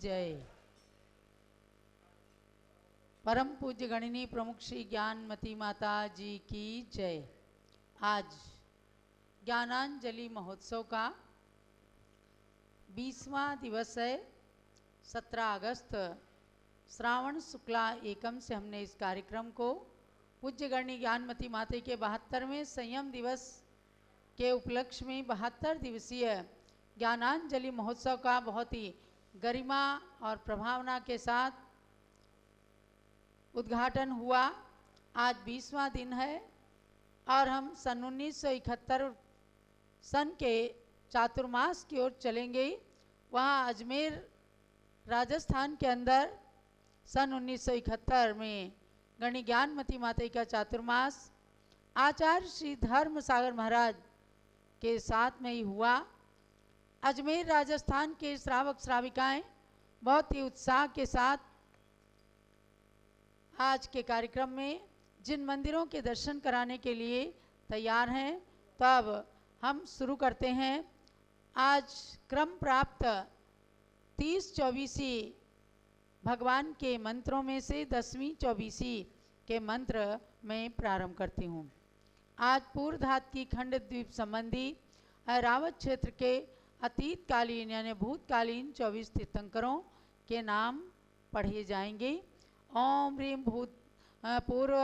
जय। परम पूज्य गणिनी प्रमुख श्री ज्ञानमती माता जी की जय। आज ज्ञानांजलि महोत्सव का 20वां दिवस है। 17 अगस्त श्रावण शुक्ला एकम से हमने इस कार्यक्रम को पूज्य गणिनी ज्ञानमती माता के 72वें संयम दिवस के उपलक्ष्य में 72 दिवसीय ज्ञानांजलि महोत्सव का बहुत ही गरिमा और प्रभावना के साथ उद्घाटन हुआ। आज 20वां दिन है और हम सन 1971 सन के चातुर्मास की ओर चलेंगे। वहाँ अजमेर राजस्थान के अंदर सन 1971 में गणिनी ज्ञानमती माता का चातुर्मास आचार्य श्री धर्म सागर महाराज के साथ में ही हुआ। अजमेर राजस्थान के श्रावक श्राविकाएं बहुत ही उत्साह के साथ आज के कार्यक्रम में जिन मंदिरों के दर्शन कराने के लिए तैयार हैं, तब हम शुरू करते हैं। आज क्रम प्राप्त 30-24 भगवान के मंत्रों में से 10वीं 24 के मंत्र में प्रारंभ करती हूँ। आज पूर्वधात की खंड द्वीप संबंधी ऐरावत क्षेत्र के अतीतकालीन यानी भूतकालीन 24 तीर्थंकरों के नाम पढ़े जाएंगे। ओम ह्रीम भूत पूर्व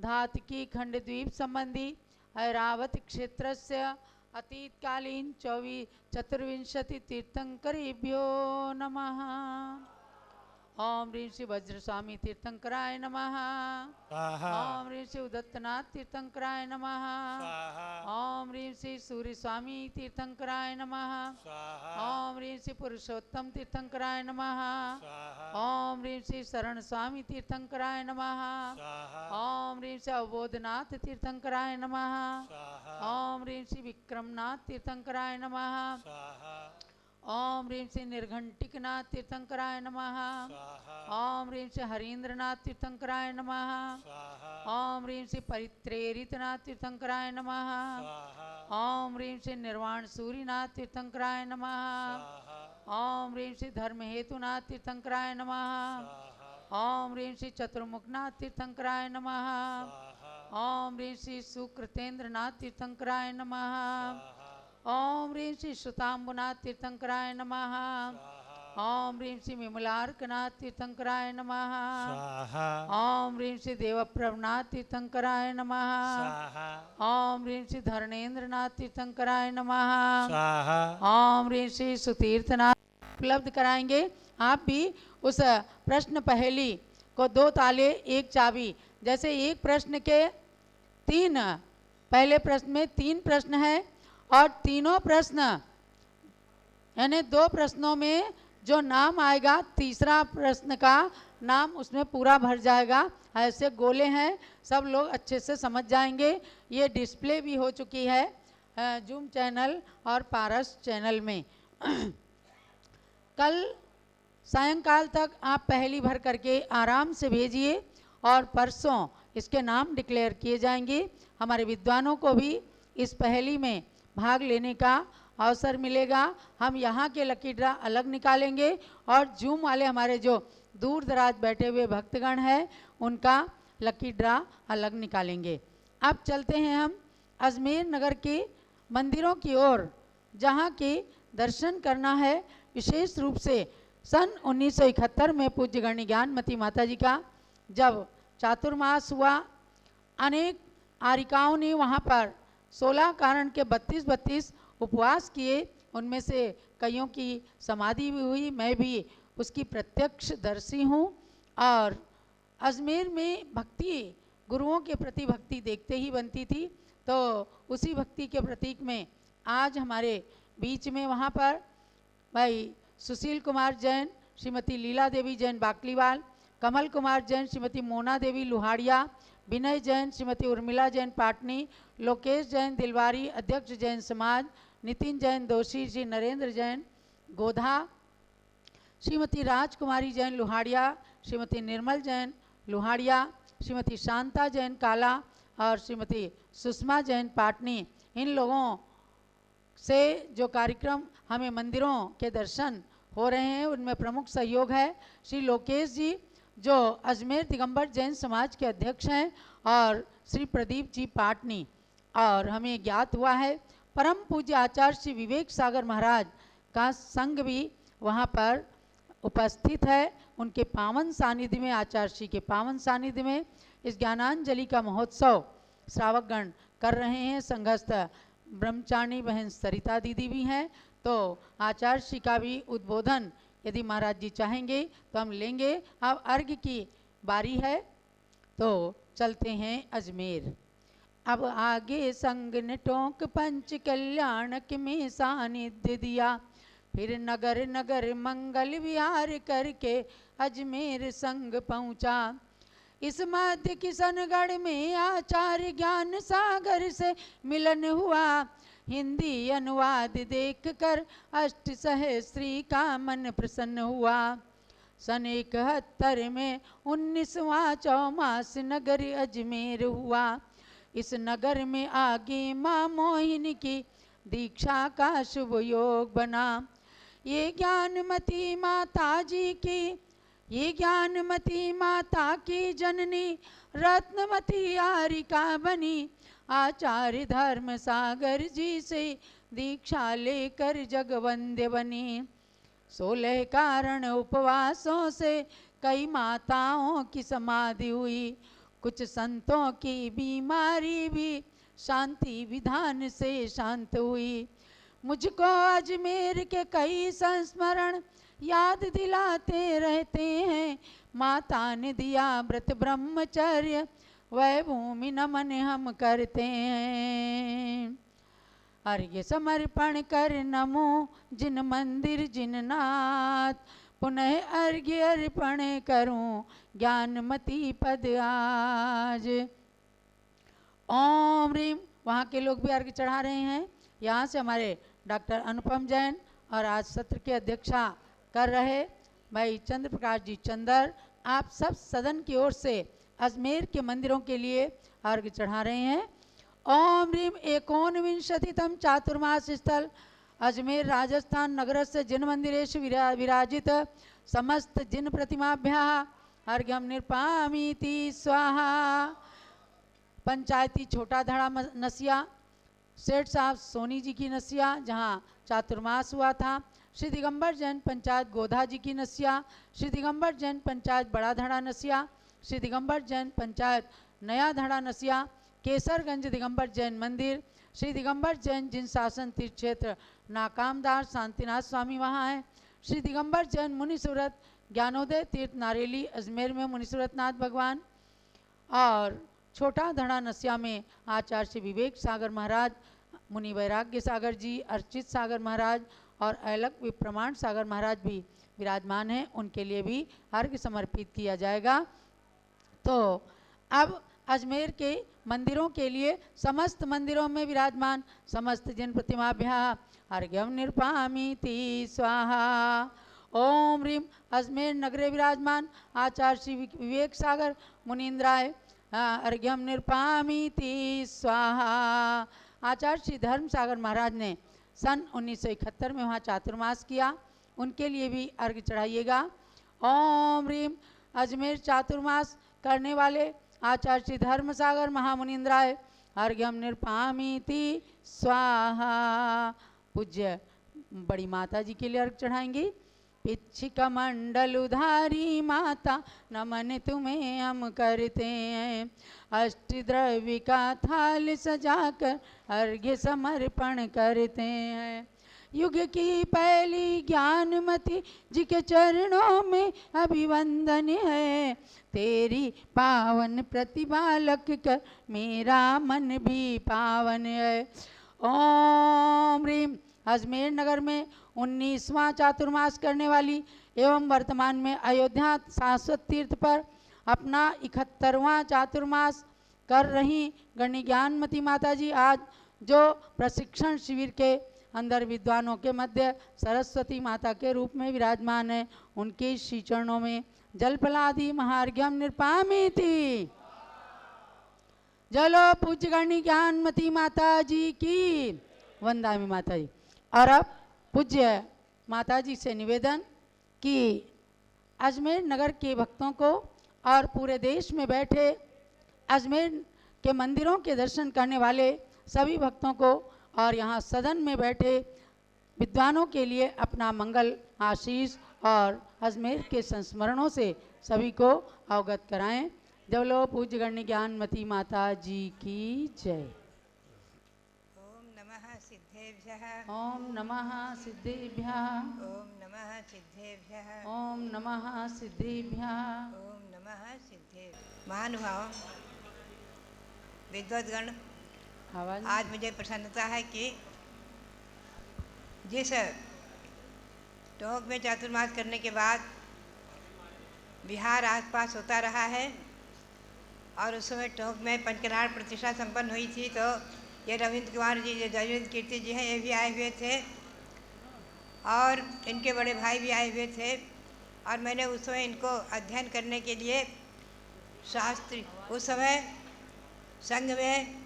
धात की खंड द्वीप संबंधी ऐरावत क्षेत्र से अतीतकालीन 24 तीर्थंकरेभ्यो नमः। ओम ह्रीं श्री वज्रस्वामी तीर्थंकराय नमः। ओम ह्रीं श्री उदत्तनाथ तीर्थंकराय नमः। ओम ह्रीं श्री सूर्य स्वामी तीर्थंकराय नमः। ओम ह्रीं श्री पुरुषोत्तम तीर्थंकराय नमः। ओम ह्रीं श्री शरण स्वामी तीर्थंकराय नमः। ओम ह्रीं श्री अवबोधनाथ तीर्थंकराय नमः। ओम ह्रीं श्री विक्रमनाथ तीर्थंकराय नमः। ओम ह्रीं श्री निर्घंटिकनाथ तीर्थंकराय नमः। ओम ह्रीं श्री हरीन्द्रनाथ तीर्थंकराय नमः। ओम ह्रीं श्री परित्रेरितनाथ तीर्थंकराय नमः। ओम ह्रीं श्री निर्वाण सूर्यनाथ तीर्थंकराय नमः। ओम ह्रीं श्री धर्महेतुनाथ तीर्थंकराय नमः। ओम ह्रीं श्री चतुर्मुखनाथ तीर्थंकराय नमः। ओम ह्रीं श्री सुकृतेंद्रनाथ तीर्थंकराय नमः। ओम ह्रीं श्री श्रुतांबुनाथ तीर्थंकराय नमः। ओम ह्रीं श्री विमलार्कनाथ तीर्थंकराय नमः। ओम ह्रीं श्री देवप्रभनाथ तीर्थंकराय नमः। ओम ह्रीं श्री धर्णेन्द्रनाथ तीर्थंकराय नमः। ओम ह्रीं श्री सुतीर्थनाथ उपलब्ध कराएंगे। आप भी उस प्रश्न पहेली को 2 ताले 1 चाबी, जैसे एक प्रश्न के 3 पहले प्रश्न में 3 प्रश्न है और तीनों प्रश्न यानी 2 प्रश्नों में जो नाम आएगा तीसरा प्रश्न का नाम उसमें पूरा भर जाएगा। ऐसे गोले हैं, सब लोग अच्छे से समझ जाएंगे। ये डिस्प्ले भी हो चुकी है जूम चैनल और पारस चैनल में। कल सायंकाल तक आप पहेली भर करके आराम से भेजिए और परसों इसके नाम डिक्लेयर किए जाएंगे। हमारे विद्वानों को भी इस पहेली में भाग लेने का अवसर मिलेगा। हम यहाँ के लकी ड्रा अलग निकालेंगे और जूम वाले हमारे जो दूर दराज बैठे हुए भक्तगण हैं उनका लकी ड्रा अलग निकालेंगे। अब चलते हैं हम अजमेर नगर के मंदिरों की ओर, जहाँ के दर्शन करना है। विशेष रूप से सन 1971 में पूज्य गणिनी ज्ञानमती माता जी का जब चातुर्मास हुआ, अनेक आरिकाओं ने वहाँ पर 16 कारण के 32 उपवास किए। उनमें से कईयों की समाधि भी हुई। मैं भी उसकी प्रत्यक्षदर्शी हूँ। और अजमेर में भक्ति, गुरुओं के प्रति भक्ति देखते ही बनती थी, तो उसी भक्ति के प्रतीक में आज हमारे बीच में वहाँ पर भाई सुशील कुमार जैन, श्रीमती लीला देवी जैन बाकलीवाल, कमल कुमार जैन, श्रीमती मोना देवी लुहाड़िया, विनय जैन, श्रीमती उर्मिला जैन पाटनी, लोकेश जैन दिलवारी अध्यक्ष जैन समाज, नितिन जैन दोषी, श्री नरेंद्र जैन गोधा, श्रीमती राजकुमारी जैन लुहाड़िया, श्रीमती निर्मल जैन लुहाड़िया, श्रीमती शांता जैन काला और श्रीमती सुषमा जैन पाटनी। इन लोगों से जो कार्यक्रम हमें मंदिरों के दर्शन हो रहे हैं उनमें प्रमुख सहयोग है श्री लोकेश जी जो अजमेर दिगंबर जैन समाज के अध्यक्ष हैं और श्री प्रदीप जी पाटनी। और हमें ज्ञात हुआ है परम पूज्य आचार्य श्री विवेक सागर महाराज का संघ भी वहाँ पर उपस्थित है। उनके पावन सानिध्य में, आचार्य श्री के पावन सानिध्य में इस ज्ञानांजलि का महोत्सव श्रावकगण कर रहे हैं। संघस्थ ब्रह्मचारिणी बहन सरिता दीदी भी हैं। तो आचार्य श्री का भी उद्बोधन यदि महाराज जी चाहेंगे तो हम लेंगे। अब अर्घ की बारी है तो चलते हैं अजमेर। अब आगे संग ने टोंक पंच कल्याणक में सानिध्य दिया, फिर नगर नगर मंगल विहार करके अजमेर संग पहुँचा। इस मध्य किशनगढ़ में आचार्य ज्ञान सागर से मिलन हुआ, हिंदी अनुवाद देखकर अष्ट सहस्त्री का मन प्रसन्न हुआ। सन 71 में 19वां चौमास नगर अजमेर हुआ। इस नगर में आगे माँ मोहिनी की दीक्षा का शुभ योग बना। ये ज्ञानमती माता जी की, ये ज्ञानमती माता की जननी रत्नमती आरिका बनी। आचार्य धर्म सागर जी से दीक्षा लेकर जगवंद्य बनी। 16 कारण उपवासों से कई माताओं की समाधि हुई। कुछ संतों की बीमारी भी शांति विधान से शांत हुई। मुझको अजमेर के कई संस्मरण याद दिलाते रहते हैं। माता ने दिया व्रत ब्रह्मचर्य, वह भूमि नमन हम करते हैं। अर्घ्य समर्पण कर नमो जिन मंदिर जिन नाथ, पुनः अर्घ्य अर्पण करूं ज्ञानमती पद आज। ओम रीम। वहाँ के लोग भी अर्घ्य चढ़ा रहे हैं। यहाँ से हमारे डॉक्टर अनुपम जैन और आज सत्र के अध्यक्षा कर रहे भाई चंद्र प्रकाश जी चंदर, आप सब सदन की ओर से अजमेर के मंदिरों के लिए अर्घ्य चढ़ा रहे हैं। ओम ह्रीम 19विंशतितम चातुर्मास स्थल अजमेर राजस्थान नगर से जिन मंदिरेश विराजित समस्त जिन प्रतिमाभ्याः अर्घ्यम निर्पामीति स्वाहा। पंचायती छोटा धड़ा नसिया, सेठ साहब सोनी जी की नसिया जहाँ चातुर्मास हुआ था। श्री दिगंबर जैन पंचायत गोधा जी की नसिया, श्री दिगंबर जैन पंचायत बड़ा धड़ा नसिया, श्री दिगंबर जैन पंचायत नया धड़ा नसिया, केसरगंज दिगंबर जैन मंदिर, श्री दिगंबर जैन जिन शासन तीर्थ क्षेत्र नाकामदार शांतिनाथ स्वामी वहाँ हैं। श्री दिगंबर जैन मुनिसूरत ज्ञानोदय तीर्थ नारेली अजमेर में मुनिसूरत नाथ भगवान। और छोटा धड़ा नसिया में आचार्य श्री विवेक सागर महाराज, मुनि वैराग्य सागर जी, अर्चित सागर महाराज और अलग विप्रमाण सागर महाराज भी विराजमान हैं। उनके लिए भी अर्घ्य समर्पित किया जाएगा। तो अब अजमेर के मंदिरों के लिए समस्त मंदिरों में विराजमान समस्त जिन प्रतिमाभ्याः अर्घ्यम निर्पामीति स्वाहा। ओम ह्रीम अजमेर नगरे विराजमान आचार्य श्री विवेक सागर मुनीन्द्राय अर्घ्यम निर्पामीति स्वाहा। आचार्य श्री धर्म सागर महाराज ने सन 1971 में वहाँ चातुर्मास किया, उनके लिए भी अर्घ्य चढ़ाइएगा। ओम ह्रीम अजमेर चातुर्मास करने वाले आचार्य श्री धर्म सागर महामुनिन्द्राय अर्घ्यम निर्पामीति स्वाहा। पूज्य बड़ी माता जी के लिए अर्घ्य चढ़ाएंगी। पिच्छिका मंडल उधारी माता नमन तुम्हें हम करते हैं। अष्टद्रव्य का थाल सजाकर अर्घ्य समर्पण करते हैं। युग की पहली ज्ञानमती जी के चरणों में अभिवंदन है। तेरी पावन प्रतिभा लख कर मेरा मन भी पावन है। ओम ह्रीम अजमेर नगर में 19वां चातुर्मास करने वाली एवं वर्तमान में अयोध्या शाश्वत तीर्थ पर अपना 71वां चातुर्मास कर रही गणी ज्ञानमती माता जी आज जो प्रशिक्षण शिविर के अंदर विद्वानों के मध्य सरस्वती माता के रूप में विराजमान है, उनके श्री चरणों में जलफलादि महार्घ्यम निर्पामीति। जलो पूज्य गणी ज्ञानमती माता जी की वंदामी माता जी। और अब पूज्य माताजी से निवेदन कि अजमेर नगर के भक्तों को और पूरे देश में बैठे अजमेर के मंदिरों के दर्शन करने वाले सभी भक्तों को और यहाँ सदन में बैठे विद्वानों के लिए अपना मंगल आशीष और अजमेर के संस्मरणों से सभी को अवगत कराएं। जब लो पूज्य गण्य ज्ञानमती माता जी की जय। ओम नमः सिद्धेभ्यः। ओम नमः सिद्धेभ्यः। ओम नमः सिद्धेभ्यः। ओम नमः सिद्धेभ्यः। ओम नमः सिद्धेभ्यः। महानुभाव विद्वद्गण, आज मुझे प्रसन्नता है कि जिस टोंक में चातुर्मास करने के बाद बिहार आसपास होता रहा है और उस समय टोंक में पंचकल्याण प्रतिष्ठा संपन्न हुई थी, तो ये रविंद्र कुमार जी, जो रविंद्र कीर्ति जी हैं, ये भी आए हुए थे और इनके बड़े भाई भी आए हुए थे। और मैंने उस समय इनको अध्ययन करने के लिए शास्त्र, उस समय संघ में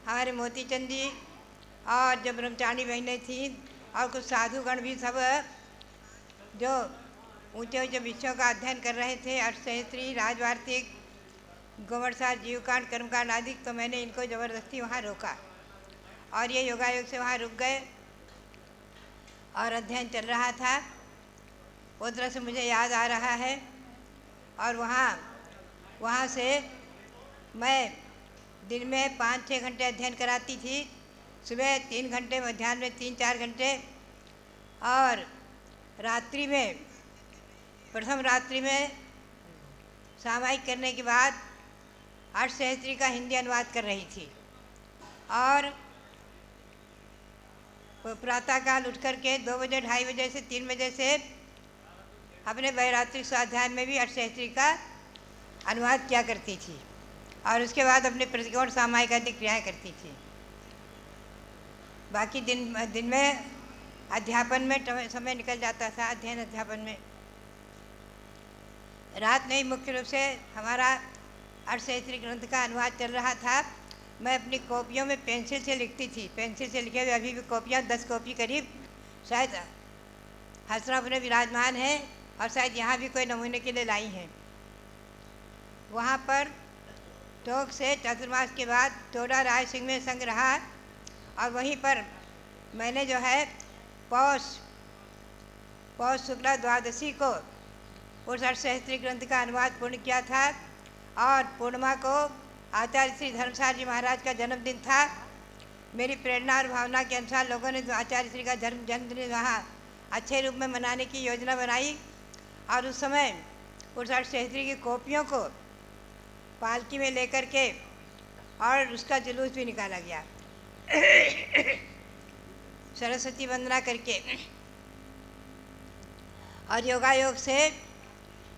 हमारे मोतीचंद जी और जब ब्रह्मचारी बहनें थीं और कुछ साधुगण भी सब जो ऊंचे ऊंचे विषयों का अध्ययन कर रहे थे, अष्टसहस्त्री, राजवार्तिक, गोवर्षार, जीवकांड, कर्मकांड आदि, तो मैंने इनको ज़बरदस्ती वहाँ रोका और ये योगायोग से वहाँ रुक गए और अध्ययन चल रहा था। वो तरह से मुझे याद आ रहा है और वहाँ से मैं दिन में 5-6 घंटे अध्ययन कराती थी, सुबह 3 घंटे, मध्याह्न में 3-4 घंटे और रात्रि में, प्रथम रात्रि में सामायिक करने के बाद अष्टसहस्त्री का हिंदी अनुवाद कर रही थी और प्रातःकाल उठ करके 2 बजे, 2:30 बजे से 3 बजे से अपने वैरात्रिक स्वाध्याय में भी अष्टसहस्त्री का अनुवाद किया करती थी और उसके बाद अपने प्रतिकोण सामायिक आदि क्रियाएँ करती थी। बाकी दिन में अध्यापन में समय निकल जाता था, अध्ययन अध्यापन में। रात में ही मुख्य रूप से हमारा अष्टसहस्त्री ग्रंथ का अनुवाद चल रहा था। मैं अपनी कॉपियों में पेंसिल से लिखती थी, पेंसिल से लिखे हुए अभी भी कॉपियाँ 10 कॉपी करीब शायद हसरापुर में विराजमान है और शायद यहाँ भी कोई नमूने के लिए लाई हैं। वहाँ पर टोंक से चातुर्मास के बाद टोडा राय सिंह में संग रहा और वहीं पर मैंने जो है पौष शुक्ला द्वादशी को उस अष्टसहस्त्री ग्रंथ का अनुवाद पूर्ण किया था और पूर्णिमा को आचार्य श्री धर्मसार जी महाराज का जन्मदिन था। मेरी प्रेरणा और भावना के अनुसार लोगों ने आचार्य श्री का जन्मदिन वहाँ अच्छे रूप में मनाने की योजना बनाई और उस समय उस अष्टसहस्त्री की कॉपियों को पालकी में लेकर के और उसका जुलूस भी निकाला गया सरस्वती वंदना करके। और योगायोग से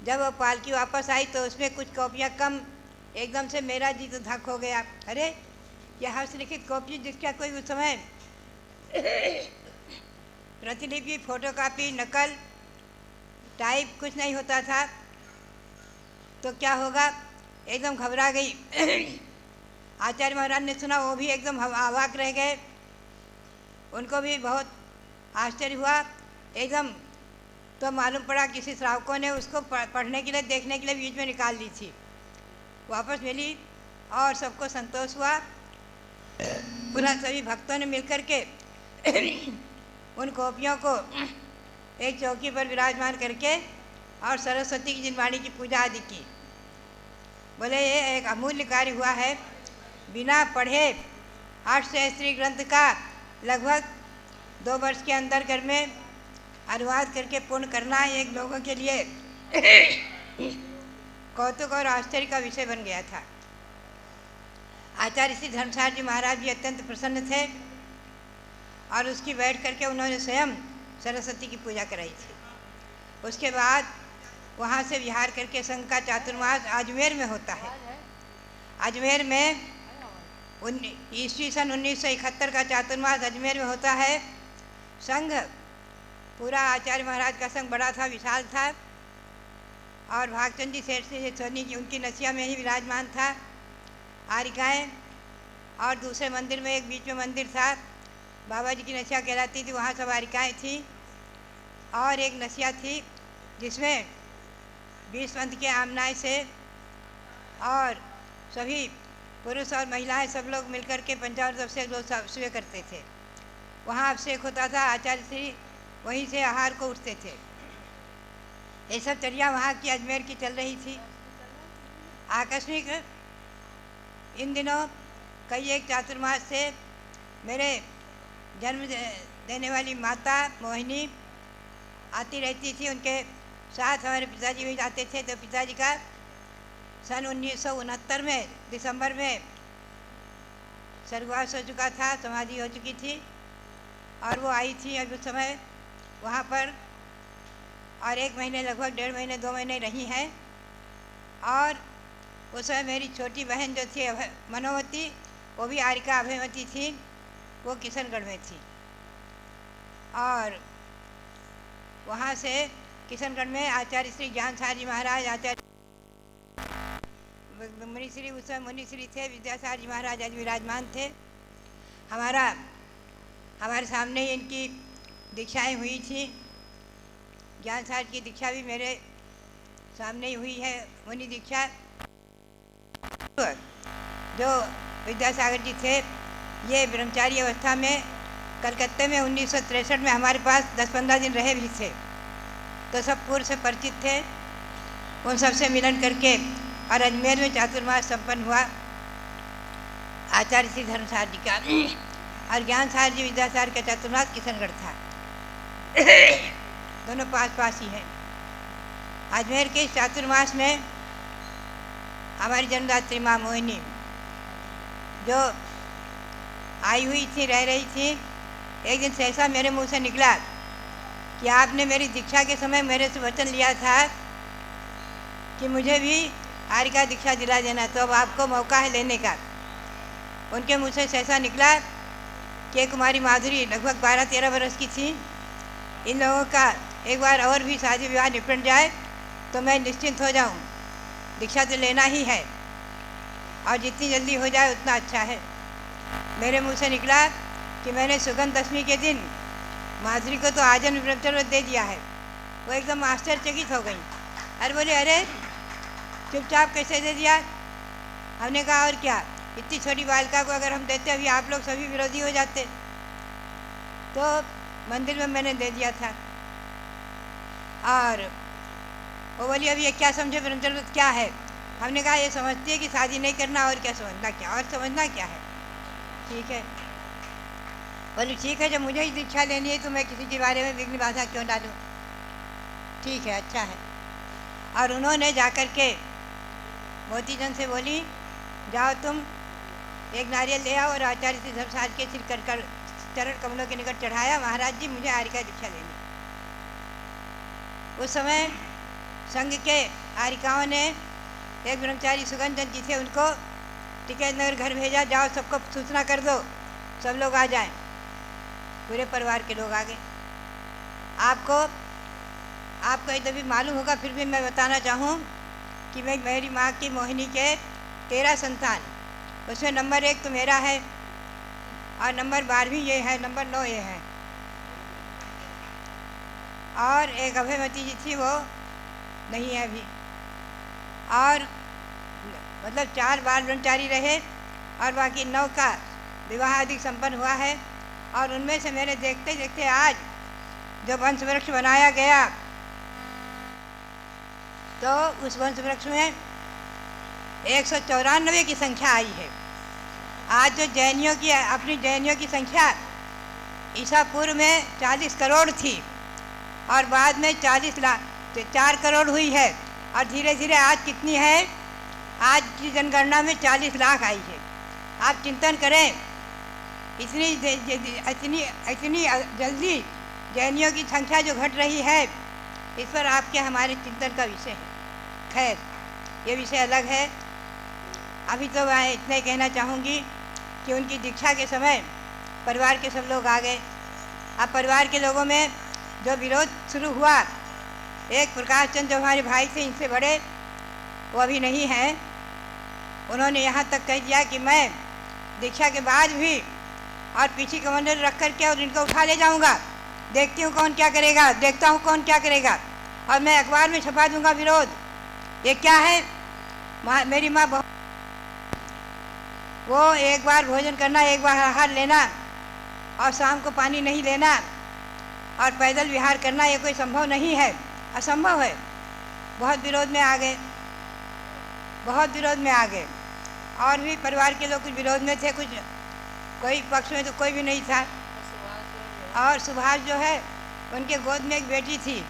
जब वो पालकी वापस आई तो उसमें कुछ कॉपियाँ कम, एकदम से मेरा जी तो धक हो गया। अरे यह हस्तलिखित कॉपी जिसका कोई उस समय प्रतिलिपि, फोटोकॉपी, नकल, टाइप कुछ नहीं होता था, तो क्या होगा, एकदम घबरा गई। आचार्य महाराज ने सुना, वो भी एकदम अवाक रह गए, उनको भी बहुत आश्चर्य हुआ एकदम। तो मालूम पड़ा किसी श्रावकों ने उसको पढ़ने के लिए, देखने के लिए बीच में निकाल दी थी। वापस मिली और सबको संतोष हुआ। पुनः सभी भक्तों ने मिलकर के उन कॉपियों को एक चौकी पर विराजमान करके और सरस्वती की जिनवाणी की पूजा आदि की। बोले ये एक अमूल्य कार्य हुआ है। बिना पढ़े अष्टसहस्त्री ग्रंथ का लगभग 2 वर्ष के अंदर घर में अनुवाद करके पूर्ण करना एक लोगों के लिए कौतुक और आश्चर्य का विषय बन गया था। आचार्य श्री धर्मसार जी महाराज भी अत्यंत प्रसन्न थे और उसकी बैठ करके उन्होंने स्वयं सरस्वती की पूजा कराई थी। उसके बाद वहाँ से विहार करके संघ का चातुर्मास अजमेर में होता है। अजमेर में ईस्वी सन 1971 का चातुर्मास अजमेर में होता है। संघ पूरा आचार्य महाराज का संघ बड़ा था, विशाल था और भागचंद जी सेठ से सोनी जी उनकी नसिया में ही विराजमान था। आरिकाएँ और दूसरे मंदिर में एक बीच में मंदिर था, बाबा जी की नसिया कहलाती थी, वहाँ सब आरिकाएँ थी। और एक नसिया थी जिसमें 20 पंथ के आमनाय से और सभी पुरुष और महिलाएं सब लोग मिलकर के पंचामृत अभिषेक लोग सुबह करते थे। वहाँ अभिषेक होता था, आचार्य श्री वहीं से आहार को उठते थे। ये सब चर्या वहाँ की अजमेर की चल रही थी। आकस्मिक इन दिनों कई एक चातुर्मास से मेरे जन्म देने वाली माता मोहिनी आती रहती थी। उनके साथ हमारे पिताजी भी जाते थे। तो पिताजी का सन 1969 में दिसंबर में स्वर्गवास हो चुका था, समाधि हो चुकी थी। और वो आई थी अभी उस समय वहाँ पर, और 1 महीने लगभग 1.5 महीने 2 महीने रही हैं। और उस समय मेरी छोटी बहन जो थी मनोवती, वो भी आरिका अभयवती थी, वो किशनगढ़ में थी। और वहाँ से किशनगढ़ में आचार्य श्री ज्ञान सार जी महाराज, आचार्य मुनिश्री, उस समय मुनिश्री थे, विद्यासागर जी महाराज आज विराजमान थे। हमारे सामने ही इनकी दीक्षाएं हुई थी। ज्ञान सार की दीक्षा भी मेरे सामने ही हुई है, मुनि दीक्षा। जो विद्यासागर जी थे, ये ब्रह्मचारी अवस्था में कलकत्ते में 1963 में हमारे पास 10-15 दिन रहे भी थे। तो सब पूर्व से परिचित थे। उन सबसे मिलन करके और अजमेर में चातुर्मास संपन्न हुआ आचार्य श्री धर्मसार जी का। और ज्ञान सार जी विद्यासागर का चातुर्मास किशनगढ़ था। दोनों पास पास ही हैं। अजमेर के इस चातुर्मास में हमारी जन्मदात्री माँ मोहिनी जो आई हुई थी, रह रही थी, एक दिन सहसा मेरे मुंह से निकला कि आपने मेरी दीक्षा के समय मेरे से वचन लिया था कि मुझे भी आरिका दीक्षा दिला देना, तो अब आपको मौका है लेने का। उनके मुँह से सहसा निकला कि कुमारी माधुरी लगभग 12-13 वर्ष की थी, इन लोगों का एक बार और भी शादी विवाह निपट जाए तो मैं निश्चिंत हो जाऊं। दीक्षा तो लेना ही है और जितनी जल्दी हो जाए उतना अच्छा है। मेरे मुंह से निकला कि मैंने सुगंध दशमी के दिन माधुरी को तो आजन्म ब्रह्मचर्य दे दिया है। वो एकदम आश्चर्यचकित हो गई। अरे बोले, अरे चुपचाप कैसे दे दिया? हमने कहा और क्या, इतनी छोटी बालिका को अगर हम देते अभी आप लोग सभी विरोधी हो जाते। तो मंदिर में मैंने दे दिया था। और वो बोली, अभी ये क्या समझे ब्रह्मचर्य क्या है? हमने कहा ये समझती है कि शादी नहीं करना, और क्या समझना, क्या और समझना क्या है। ठीक है। बोली ठीक है, जब मुझे ही दीक्षा लेनी है तो मैं किसी के बारे में विघ्न बाधा क्यों डालूं। ठीक है, अच्छा है। और उन्होंने जाकर के मोतीचंद से बोली, जाओ तुम एक नारियल ले आओ और आचार्य श्री धर्मसार के सिर कर चरण कमलों के निकट चढ़ाया, महाराज जी मुझे आरिका दीक्षा लेनी। उस समय संघ के आरिकाओं ने एक ब्रह्मचारी सुगंधचंद जी थे, उनको टिकैत नगर घर भेजा, जाओ सबको सूचना कर दो, सब लोग आ जाएं। पूरे परिवार के लोग आ गए। आपको एक भी मालूम होगा, फिर भी मैं बताना चाहूँ कि मैं मेरी माँ की मोहिनी के 13 संतान, उसमें नंबर 1 तो मेरा है और नंबर 12 ये है, नंबर 9 ये है। और एक अभयवती जी थी, वो नहीं है अभी। और मतलब 4 बाल ब्रह्मचारी रहे और बाकी 9 का विवाह अधिक संपन्न हुआ है। और उनमें से मेरे देखते देखते आज जो वंश वृक्ष बनाया गया, तो उस वंश वृक्ष में 194 की संख्या आई है। आज जो अपनी जैनियों की संख्या ईसा पूर्व में 40 करोड़ थी और बाद में 4 करोड़ हुई है, और धीरे धीरे आज कितनी है? आज की जनगणना में 40 लाख आई है। आप चिंतन करें, इतनी जल्दी जैनियों की संख्या जो घट रही है, इस पर आपके हमारे चिंतन का विषय है। खैर, ये विषय अलग है। अभी तो मैं इतना ही कहना चाहूँगी कि उनकी दीक्षा के समय परिवार के सब लोग आ गए। अब परिवार के लोगों में जो विरोध शुरू हुआ, एक प्रकाश चंद जो हमारे भाई थे, इनसे बड़े, वो अभी नहीं हैं। उन्होंने यहाँ तक कह दिया कि मैं दीक्षा के बाद भी और पीछे कमंडल रख करके और इनको उठा ले जाऊँगा देखती हूँ कौन क्या करेगा, देखता हूँ कौन क्या करेगा, और मैं अखबार में छपा दूंगा विरोध। ये क्या है? मेरी माँ वो एक बार भोजन करना, एक बार आहार लेना और शाम को पानी नहीं लेना और पैदल विहार करना, ये कोई संभव नहीं है, असंभव है। बहुत विरोध में आ गए, बहुत विरोध में आ गए। और भी परिवार के लोग कुछ विरोध में थे, कुछ कोई पक्ष में तो कोई भी नहीं था। और सुभाष जो है, उनके गोद में एक बेटी थी,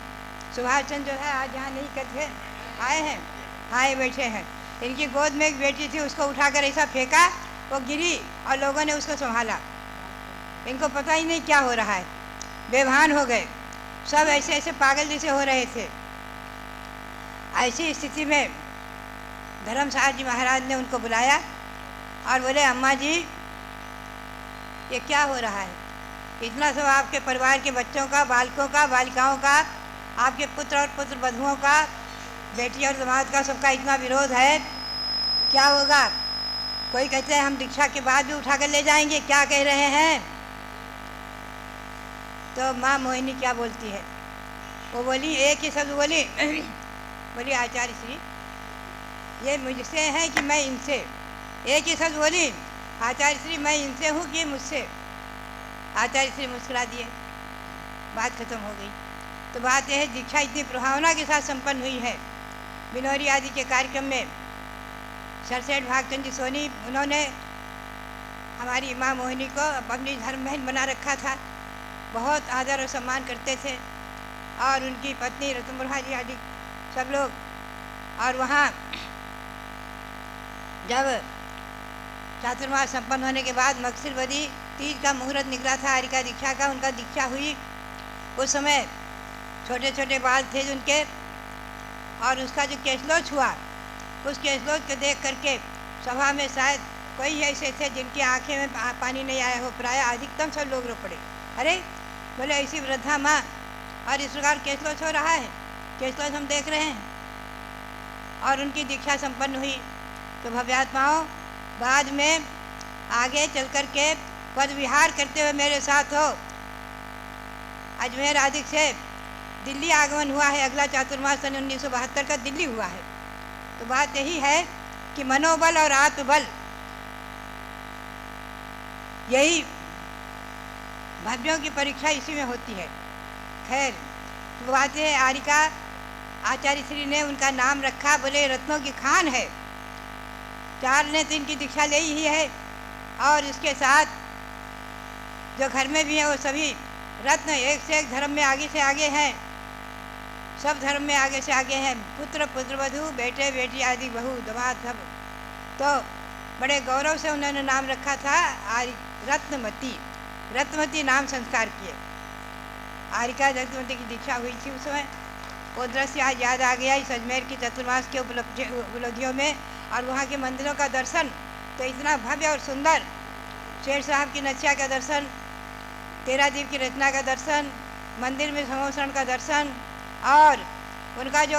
सुभाष चंद्र जो है आज यहाँ नहीं कहते आए हैं, हाँ ये बैठे हैं। इनकी गोद में एक बेटी थी, उसको उठाकर ऐसा फेंका, वो गिरी और लोगों ने उसको संभाला। इनको पता ही नहीं क्या हो रहा है, बेभान हो गए, सब ऐसे ऐसे पागल जैसे हो रहे थे। ऐसी स्थिति में धर्मसार जी महाराज ने उनको बुलाया और बोले, अम्मा जी ये क्या हो रहा है? इतना सब आपके परिवार के बच्चों का, बालकों का, बालिकाओं का, आपके पुत्र और पुत्र वधुओं का, बेटी और दामाद का, सबका इतना विरोध है, क्या होगा? कोई कहते हैं हम दीक्षा के बाद भी उठाकर ले जाएंगे, क्या कह रहे हैं? तो माँ मोहिनी क्या बोलती है, वो बोली एक ही शब्द बोली, बोली आचार्य श्री ये मुझसे है कि मैं इनसे? एक ही शब्द बोली, आचार्य श्री मैं इनसे हूँ कि मुझसे? आचार्य श्री मुस्कुरा दिए, बात खत्म हो गई। तो बात यह है, दीक्षा इतनी प्रभावना के साथ संपन्न हुई है। बिनौरी आदि के कार्यक्रम में सरसेठ भागचंद जी सोनी, उन्होंने हमारी माँ मोहिनी को अपनी धर्म बहन बना रखा था, बहुत आदर और सम्मान करते थे, और उनकी पत्नी रतनपुरा जी आदि सब लोग। और वहाँ जब चातुर्मास संपन्न होने के बाद मकसिरवदी तीज का मुहूर्त निकला था हरिका दीक्षा का, उनका दीक्षा हुई। उस समय छोटे छोटे बाल थे उनके, और उसका जो केशलोच हुआ, उस केशलोच को देख करके सभा में शायद कोई ऐसे थे जिनकी आंखें में पानी नहीं आया हो, प्राय अधिकतम सब लोग रो पड़े। अरे बोले ऐसी वृद्धा माँ और इस प्रकार केशलोच हो रहा है, केशलोच हम देख रहे हैं। और उनकी दीक्षा संपन्न हुई। तो भव्यात्माओं, बाद में आगे चल कर के पद विहार करते हुए मेरे साथ हो, अजमेर आदि से दिल्ली आगमन हुआ है। अगला चातुर्मास सन 1972 का दिल्ली हुआ है। तो बात यही है कि मनोबल और आत्मबल, यही भव्यों की परीक्षा इसी में होती है। खैर, तो बात है, आरिका आचार्य श्री ने उनका नाम रखा, बोले रत्नों की खान है। 4 ने तो इनकी दीक्षा ले ही है, और इसके साथ जो घर में भी है वो सभी रत्न एक से एक धर्म में आगे से आगे हैं, सब धर्म में आगे से आगे हैं। पुत्र पुत्रवधू, बेटे बेटी आदि, बहू दामाद सब। तो बड़े गौरव से उन्होंने नाम रखा था रत्नमती। रत्नमती नाम संस्कार किए। आरिका रत्नमती की दीक्षा हुई थी उस समय। वो दृश्य आज याद आ गया इस अजमेर की चतुर्मास के उपलब्धियों में। और वहाँ के मंदिरों का दर्शन तो इतना भव्य और सुंदर, शेर साहब की नचिया का दर्शन, तेरा दीप की रचना का दर्शन, मंदिर में समोसरण का दर्शन, और उनका जो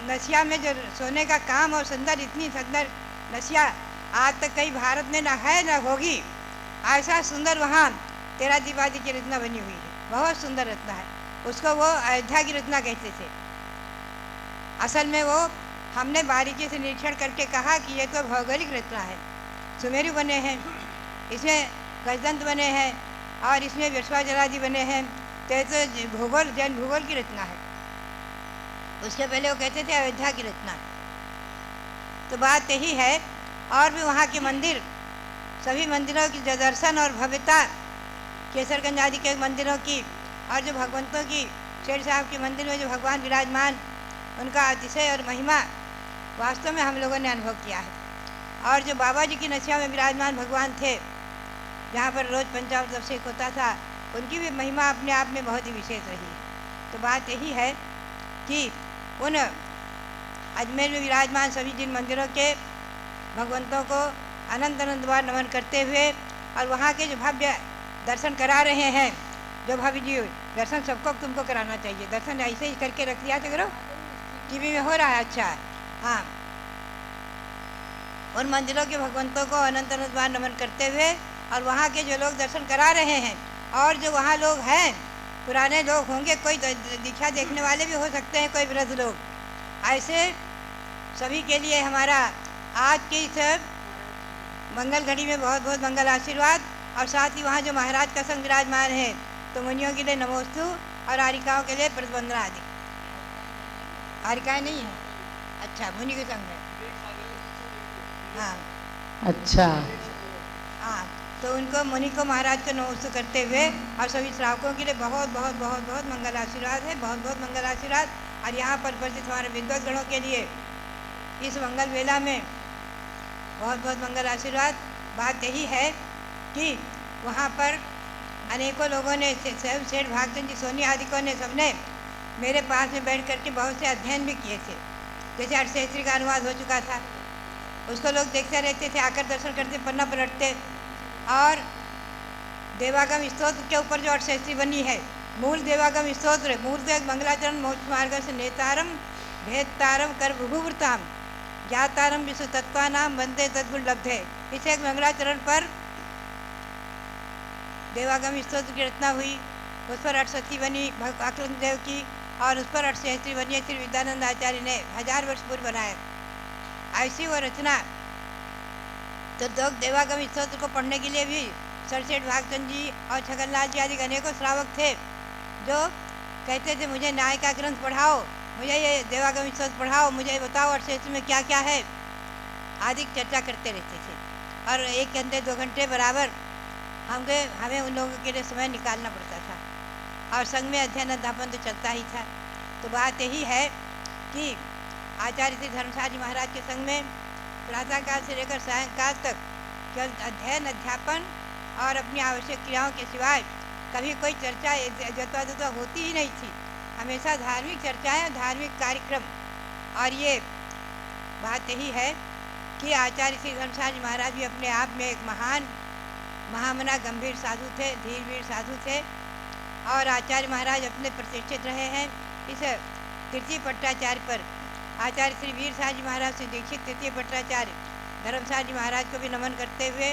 नसिया में जो सोने का काम और सुंदर, इतनी सुंदर नसिया आज तक कहीं भारत में ना है ना होगी। ऐसा सुंदर वहाँ तेरा दीप आदि की रचना बनी हुई है, बहुत सुंदर रचना है। उसको वो अयोध्या की रचना कहते थे। असल में वो हमने बारीकी से निरीक्षण करके कहा कि ये तो भौगोलिक रचना है। सुमेरु बने हैं, इसमें गजदंत बने हैं, और इसमें विश्वाजरादि बने हैं। तो भूगोल, जैन भूगोल की रचना है। उसके पहले वो कहते थे अयोध्या की रचना है। तो बात यही है। और भी वहाँ के मंदिर, सभी मंदिरों की जो दर्शन और भव्यता, केसरगंज आदि के मंदिरों की, और जो भगवंतों की, शेर साहब के मंदिर में जो भगवान विराजमान, उनका अतिशय और महिमा वास्तव में हम लोगों ने अनुभव किया है। और जो बाबा जी की नसिया में विराजमान भगवान थे, जहाँ पर रोज़ पंचामृत अभिषेक होता था, उनकी भी महिमा अपने आप में बहुत ही विशेष रही है। तो बात यही है कि उन अजमेर में विराजमान सभी जिन मंदिरों के भगवंतों को अनंत अनंत बार नमन करते हुए, और वहाँ के जो भव्य दर्शन करा रहे हैं, जो भाभी जी दर्शन सबको तुमको कराना चाहिए। दर्शन ऐसे ही करके रख दिया तो करो, टीवी में हो रहा है। अच्छा, हाँ, उन मंदिरों के भगवंतों को अनंत अनंत बार नमन करते हुए, और वहाँ के जो लोग दर्शन करा रहे हैं, और जो वहाँ लोग हैं पुराने लोग होंगे, कोई दीक्षा देखने वाले भी हो सकते हैं, कोई वृद्ध लोग। ऐसे सभी के लिए हमारा आज की इस मंगल घड़ी में बहुत बहुत मंगल आशीर्वाद। और साथ ही वहाँ जो महाराज का संग विराजमान है, तो मुनियों के लिए नमोस्तु और आरिकाओं के लिए प्रतिवंदना आदि। आरिकाएँ नहीं है, अच्छा, मुनि के संग है। हाँ अच्छा, हाँ, तो उनको मुनि को महाराज को नमोस्तु करते हुए और सभी श्रावकों के लिए बहुत बहुत बहुत बहुत मंगल आशीर्वाद है, बहुत बहुत मंगल आशीर्वाद। और यहाँ पर उपस्थित हमारे विद्वत गणों के लिए इस मंगल वेला में बहुत बहुत मंगल आशीर्वाद। बात यही है कि वहाँ पर अनेकों लोगों ने, सेठ भागचंद जी सोनी आदि को ने, सबने मेरे पास में बैठ करके बहुत से अध्ययन भी किए थे। जैसे अष्टशास्त्री का अनुवाद हो चुका था, उसको लोग देखते रहते थे, आकर दर्शन करते, पन्ना पलटते। और देवागम स्तोत्र के ऊपर जो अष्टशास्त्री बनी है, मूल देवागम स्तोत्र, मूल मंगलाचरण मोक्ष मार्ग से नेतारम भेदतारम कर भुभुवृताम ज्ञातारम विश्व तत्वानाम वंदे तद्गुण लब्धे। इस एक मंगलाचरण पर देवागम स्तोत्र की रचना हुई, उस पर अष्टसती बनी अक्लंद देव की, और उस पर अष्टशास्त्री बनी श्री विद्यानंद आचार्य ने 1000 वर्ष पूर्व बनाया। ऐसी वो रचना, तो देवागम स्तोत्र को पढ़ने के लिए भी सरसेठ भागचंद जी और छगनलाल जी आदि अनेकों श्रावक थे जो कहते थे मुझे न्याय का ग्रंथ पढ़ाओ, मुझे ये देवागम स्तोत्र पढ़ाओ, मुझे बताओ अष्टशास्त्री में क्या क्या है आदि चर्चा करते रहते थे। और 1 घंटे 2 घंटे बराबर हमें उन लोगों के लिए समय निकालना पड़ता था। और संघ में अध्ययन अध्यापन तो चलता ही था। तो बात यही है कि आचार्य श्री धर्मशाला जी महाराज के संग में प्रातःकाल से लेकर सायंकाल तक केवल अध्ययन अध्यापन और अपनी आवश्यक क्रियाओं के सिवाय कभी कोई चर्चा जत्वा होती ही नहीं थी। हमेशा धार्मिक चर्चाएं, धार्मिक कार्यक्रम। और ये बात यही है कि आचार्य श्री धर्मशाला जी महाराज भी अपने आप में एक महान महामना गंभीर साधु थे, धीरवीर साधु थे। और आचार्य महाराज अपने प्रतिष्ठित रहे हैं। इस तृतीय पट्टाचार्य पर आचार्य श्री वीर साहब जी महाराज से दीक्षित तृतीय पट्टाचार्य धर्मशाला जी महाराज को भी नमन करते हुए